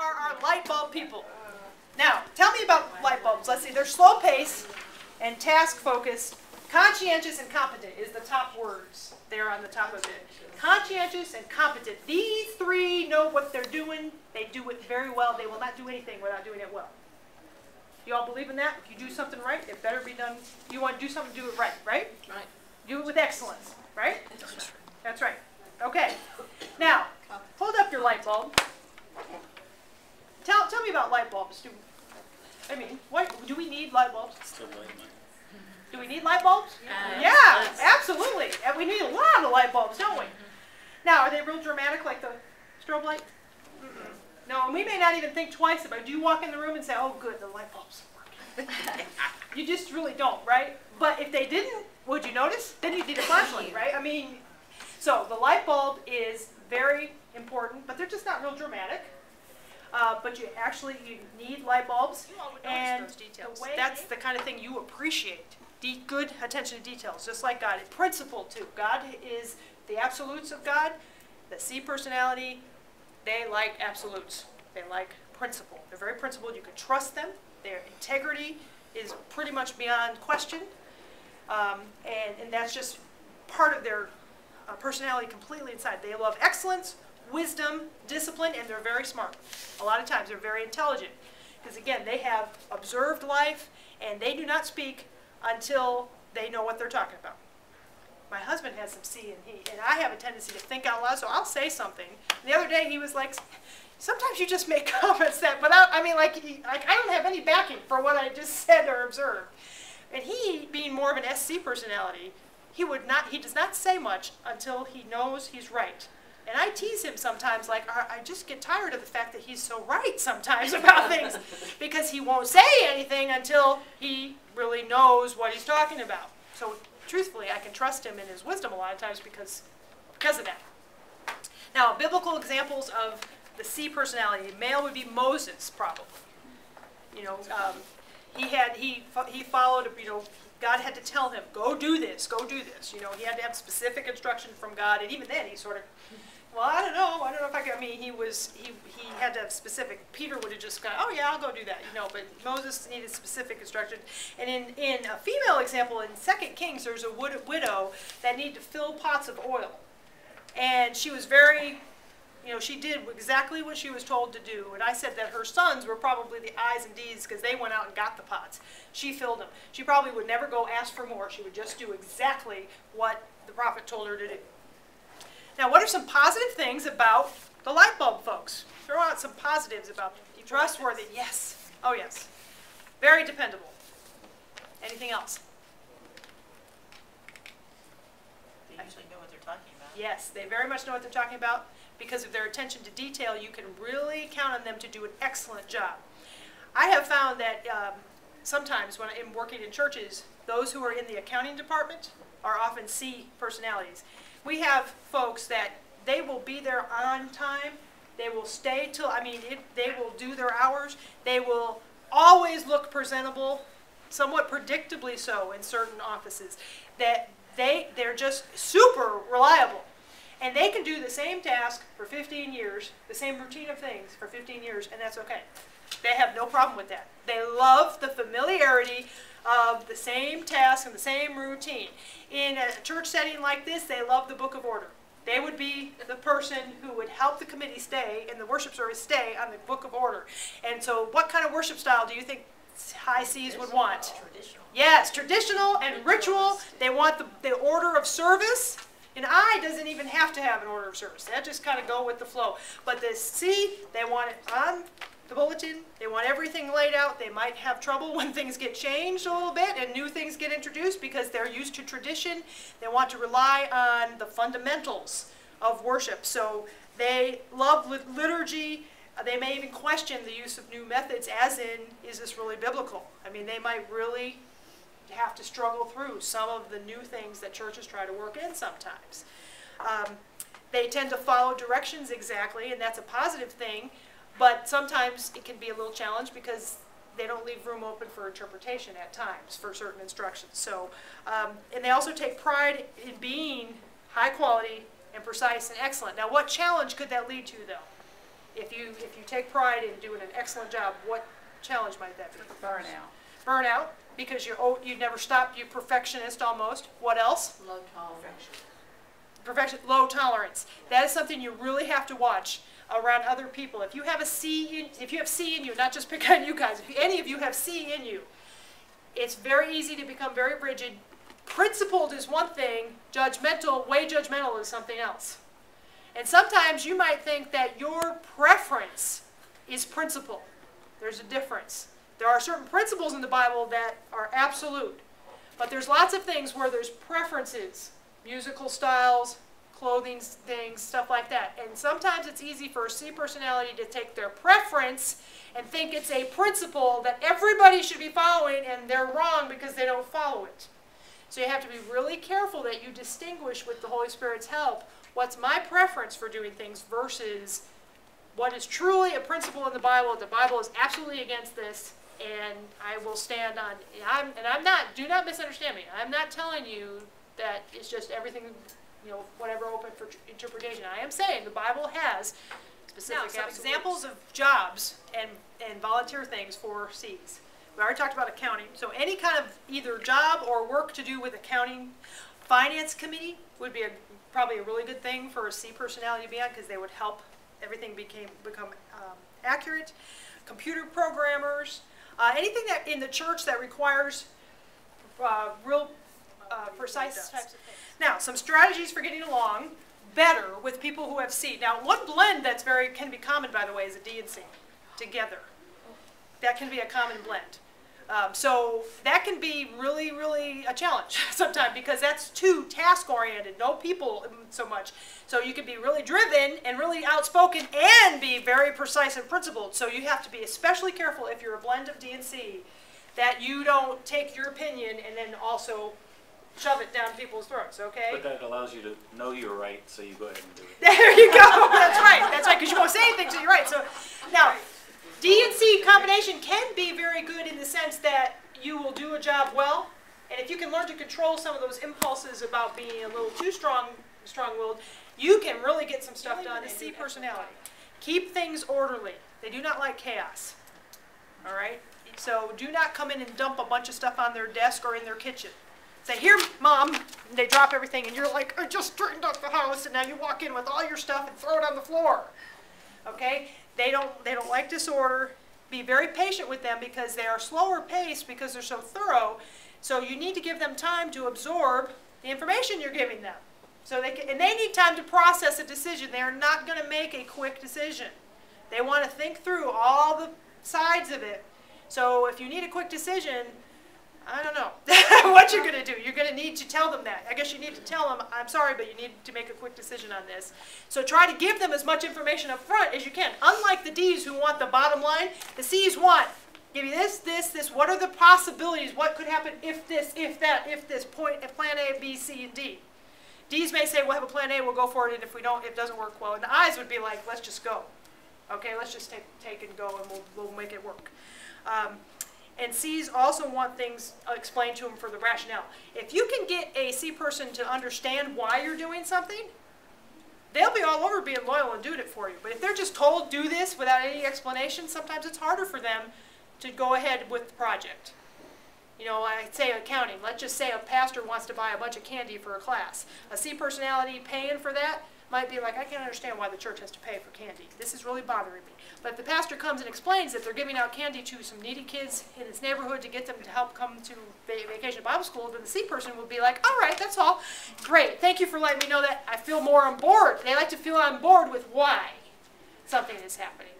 are our light bulb people. Now, tell me about light bulbs. Let's see, they're slow paced and task focused. Conscientious and competent is the top words there on the top of it. Conscientious and competent. These three know what they're doing. They do it very well. They will not do anything without doing it well. You all believe in that? If you do something right, it better be done. You want to do something, do it right, right? Right. Do it with excellence, right? That's right. Okay. Now, hold up your light bulb. Tell me about light bulbs. What do we need light bulbs? Still light, Mike. Do we need light bulbs? Yeah, absolutely. And we need a lot of light bulbs, don't we? Now, are they real dramatic like the strobe light? No, and we may not even think twice about it. Do you walk in the room and say, oh, good, the light bulbs are working? You just really don't, right? But if they didn't, would you notice? Then you'd need a flashlight, right? I mean, so the light bulb is very important, but they're just not real dramatic. But you need light bulbs. You all would and notice those details. That's the kind of thing you appreciate. Good attention to details, just like God. Principle, too. God is the absolutes of God. The C personality, they like absolutes. They like principle. They're very principled. You can trust them. Their integrity is pretty much beyond question. And that's just part of their personality completely inside. They love excellence, wisdom, discipline, and they're very smart. A lot of times they're very intelligent. Because again, they have observed life, and they do not speak until they know what they're talking about. My husband has some C and I have a tendency to think out loud, so I'll say something. And the other day he was like, sometimes you just make comments that without, I don't have any backing for what I just said or observed. And he, being more of an SC personality, he does not say much until he knows he's right. And I tease him sometimes, like, I just get tired of the fact that he's so right sometimes about things, because he won't say anything until he really knows what he's talking about. So truthfully, I can trust him in his wisdom a lot of times because of that. Now, biblical examples of the C personality, male would be Moses, probably. You know, he followed, God had to tell him, go do this, go do this. You know, he had to have specific instruction from God, and even then he sort of, well, I don't know if I could, he had to have specific. Peter would have just gone, oh yeah, I'll go do that, but Moses needed specific instruction. And in a female example, in 2 Kings, there's a widow that needed to fill pots of oil. And she was very, she did exactly what she was told to do. And I said that her sons were probably the I's and D's because they went out and got the pots. She filled them. She probably would never go ask for more. She would just do exactly what the prophet told her to do. Now, what are some positive things about the light bulb folks? Throw out some positives about them. Trustworthy, yes. Oh, yes. Very dependable. Anything else? They usually know what they're talking about. Yes, they very much know what they're talking about. Because of their attention to detail, you can really count on them to do an excellent job. I have found that sometimes when I'm working in churches, those who are in the accounting department are often C personalities. We have folks that they will be there on time. They will stay till, they will do their hours. They will always look presentable, somewhat predictably so in certain offices. That they're just super reliable. And they can do the same task for 15 years, the same routine of things for 15 years, and that's okay. They have no problem with that. They love the familiarity of the same task and the same routine. In a church setting like this, they love the book of order. They would be the person who would help the committee stay and the worship service stay on the book of order. And so what kind of worship style do you think high C's would want? Traditional. Yes, traditional and ritual. They want the order of service. An I doesn't even have to have an order of service. That just kind of go with the flow. But the C, they want it on the bulletin. They want everything laid out. They might have trouble when things get changed a little bit and new things get introduced because they're used to tradition. They want to rely on the fundamentals of worship. So they love liturgy. They may even question the use of new methods, as in, is this really biblical? They might really have to struggle through some of the new things that churches try to work in sometimes. They tend to follow directions exactly, and that's a positive thing, but sometimes it can be a little challenge because they don't leave room open for interpretation at times for certain instructions. So, and they also take pride in being high quality and precise and excellent. Now, what challenge could that lead to, though? If you take pride in doing an excellent job, what challenge might that be? Burnout. Burnout, because you never stop, you're perfectionist almost. What else? Low tolerance. Perfection, low tolerance. That is something you really have to watch around other people. If you have if you have C in you, not just pick on you guys, if any of you have C in you, it's very easy to become very rigid. Principled is one thing, way judgmental is something else. And sometimes you might think that your preference is principle. There's a difference. There are certain principles in the Bible that are absolute. But there's lots of things where there's preferences. Musical styles, clothing things, stuff like that. And sometimes it's easy for a C personality to take their preference and think it's a principle that everybody should be following, and they're wrong because they don't follow it. So you have to be really careful that you distinguish with the Holy Spirit's help what's my preference for doing things versus what is truly a principle in the Bible. The Bible is absolutely against this, and I will stand on. Do not misunderstand me. I'm not telling you that it's just everything, whatever open for interpretation. I am saying the Bible has specific some examples of jobs and volunteer things for C's. We already talked about accounting. So any kind of either job or work to do with accounting, finance committee would be probably a really good thing for a C personality to be on, because they would help everything become accurate. Computer programmers, anything that in the church that requires real precise types of things. Now, some strategies for getting along better with people who have C. Now, one blend that's can be common, by the way, is a D and C together. That can be a common blend. So that can be really, really a challenge sometimes, because that's too task-oriented, no people so much. So you can be really driven and really outspoken and be very precise and principled. So you have to be especially careful if you're a blend of D and C that you don't take your opinion and then also shove it down people's throats, okay? But that allows you to know you're right, so you go ahead and do it. There you go. That's right, because you won't say anything until you're right. So now, D and C combination can be very good in the sense that you will do a job well, and if you can learn to control some of those impulses about being a little too strong-willed, you can really get some stuff done. The C personality. Keep things orderly. They do not like chaos. All right? So do not come in and dump a bunch of stuff on their desk or in their kitchen. Say, here, Mom, and they drop everything, and you're like, I just straightened up the house, and now you walk in with all your stuff and throw it on the floor. Okay? They don't like disorder. Be very patient with them because they are slower paced because they're so thorough. So you need to give them time to absorb the information you're giving them. So they need time to process a decision. They are not going to make a quick decision. They want to think through all the sides of it. So if you need a quick decision, I don't know what you're going to do. You're going to need to tell them that. I guess you need to tell them, I'm sorry, but you need to make a quick decision on this. So try to give them as much information up front as you can. Unlike the D's who want the bottom line, the C's want, give you this, this, what are the possibilities? What could happen if this, if that, if this, point, if plan A, B, C, and D. D's may say, we'll have a plan A, we'll go for it, and if we don't, it doesn't work well. And the I's would be like, let's just go. Okay, let's just take and go, and we'll make it work. And C's also want things explained to them for the rationale. If you can get a C person to understand why you're doing something, they'll be all over being loyal and doing it for you. But if they're just told, do this without any explanation, sometimes it's harder for them to go ahead with the project. I'd say accounting. Let's just say a pastor wants to buy a bunch of candy for a class. A C personality paying for that might be like, I can't understand why the church has to pay for candy. This is really bothering me. But if the pastor comes and explains that they're giving out candy to some needy kids in his neighborhood to get them to help come to Vacation Bible School, then the C person would be like, all right, that's all. Great. Thank you for letting me know that. I feel more on board. They like to feel on board with why something is happening.